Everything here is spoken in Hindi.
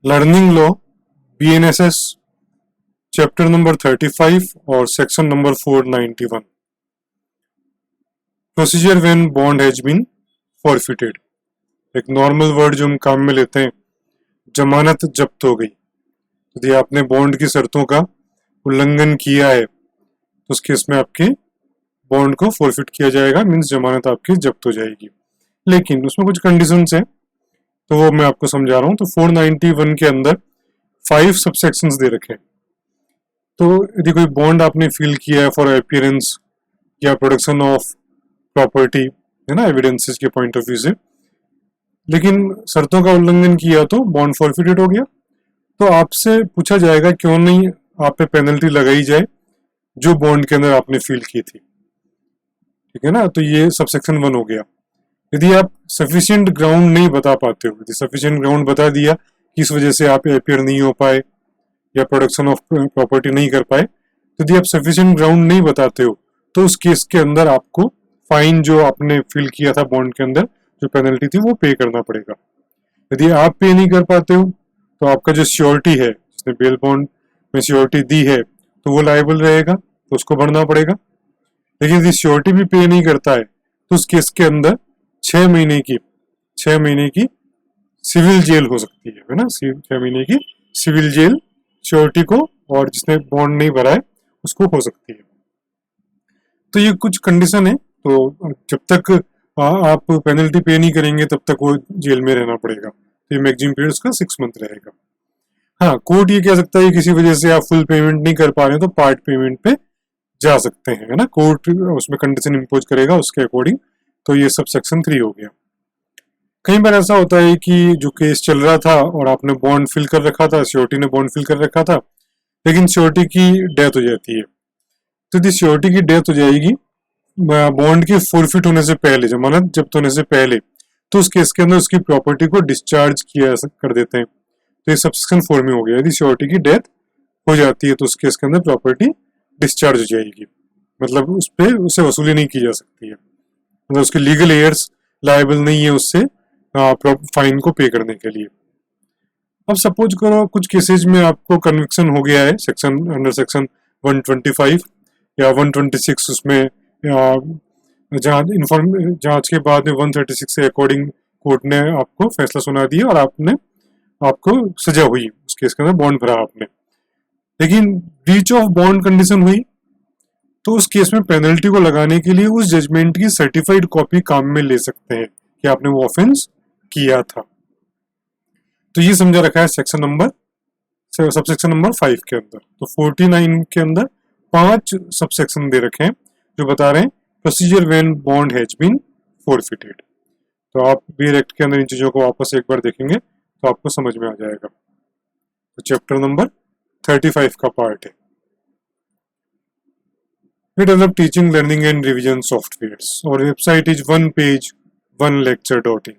Learning law, BNSS, chapter number 35 और section number 491। Procedure when bond has been forfeited. एक नॉर्मल वर्ड जो हम काम में लेते हैं, जमानत जब्त हो गई। यदि आपने बॉन्ड की शर्तों का उल्लंघन किया है तो उस केस में आपके बॉन्ड को फॉरफिट किया जाएगा, मीन्स जमानत आपकी जब्त हो जाएगी। लेकिन उसमें कुछ कंडीशंस हैं, तो वो मैं आपको समझा रहा हूँ। तो 491 के अंदर 5 सबसेक्शंस दे रखे हैं। तो यदि कोई बॉन्ड आपने फिल किया है फॉर अपीयरेंस या प्रोडक्शन ऑफ प्रॉपर्टी, है ना, एविडेंसेस के पॉइंट ऑफ व्यू से, लेकिन शर्तों का उल्लंघन किया तो बॉन्ड फॉरफिटेड हो गया। तो आपसे पूछा जाएगा क्यों नहीं आप पे पेनल्टी लगाई जाए जो बॉन्ड के अंदर आपने फिल की थी, ठीक है ना। तो ये सबसेक्शन 1 हो गया। यदि आप सफिशिएंट ग्राउंड नहीं बता पाते हो, यदि सफिशिएंट ग्राउंड बता दिया कि इस वजह से आप अपीयर नहीं हो पाए या प्रोडक्शन ऑफ प्रॉपर्टी नहीं कर पाए, तो यदि आप सफिशिएंट ग्राउंड नहीं बताते हो तो उस केस के अंदर आपको फाइन जो आपने फिल किया था बॉन्ड के अंदर, जो पेनल्टी थी, वो पे करना पड़ेगा। यदि आप पे नहीं कर पाते हो तो आपका जो श्योरिटी है, जिसने बेल बॉन्ड में श्योरिटी दी है, तो वो लायबल रहेगा, तो उसको भरना पड़ेगा। लेकिन यदि श्योरिटी भी पे नहीं करता है तो उस केस के अंदर 6 महीने की सिविल जेल हो सकती है ना। 6 महीने की सिविल जेल श्योरिटी को, और जिसने बॉन्ड नहीं भरा है उसको हो सकती है। तो ये कुछ कंडीशन है। तो जब तक आप पेनल्टी पे नहीं करेंगे तब तक वो जेल में रहना पड़ेगा। तो ये मैक्सिमम पीरियड उसका 6 मंथ रहेगा। हाँ, कोर्ट ये कह सकता है किसी वजह से आप फुल पेमेंट नहीं कर पा रहे तो पार्ट पेमेंट पे जा सकते हैं, है ना। कोर्ट उसमें कंडीशन इम्पोज करेगा उसके अकॉर्डिंग। तो ये सब सेक्शन 3 हो गया। कई बार ऐसा होता है कि जो केस चल रहा था और आपने बॉन्ड फिल कर रखा था, श्योरिटी ने बॉन्ड फिल कर रखा था, लेकिन श्योरिटी की डेथ हो जाती है। तो यदि श्योरिटी की डेथ हो जाएगी बॉन्ड के फॉरफिट होने से पहले, जमानत जब्त होने से पहले, तो उस केस के अंदर उसकी प्रॉपर्टी को डिस्चार्ज किया कर देते हैं। तो ये सबसेक्शन 4 में हो गया। यदि श्योरिटी की डेथ हो जाती है तो उस केस के अंदर प्रॉपर्टी डिस्चार्ज हो जाएगी, मतलब उस पर उसे वसूली नहीं की जा सकती है, मतलब उसके लीगल एयर्स लायबल नहीं है उससे फाइन को पे करने के लिए। अब सपोज करो कुछ केसेज में आपको कन्विक्शन हो गया है सेक्शन अंडर सेक्शन 125 या 126, उसमें जांच के बाद में 136 से अकॉर्डिंग कोर्ट ने आपको फैसला सुना दिया और आपको सजा हुई, उस केस के अंदर बॉन्ड भरा आपने, लेकिन ब्रीच ऑफ बॉन्ड कंडीशन हुई, तो उस केस में पेनल्टी को लगाने के लिए उस जजमेंट की सर्टिफाइड कॉपी काम में ले सकते हैं कि आपने वो ऑफेंस किया था। तो ये समझा रखा है सबसेक्शन नंबर 5 के अंदर। तो 49 के अंदर 5 सबसेक्शन दे रखे हैं जो बता रहे हैं procedure when bond has been forfeited. तो आप बीयर एक्ट के अंदर इन चीजों को वापस एक बार देखेंगे तो आपको समझ में आ जाएगा। तो चैप्टर नंबर 35 का पार्ट है। We develop teaching, learning and revision softwares. Our website is one page, one lecture.in.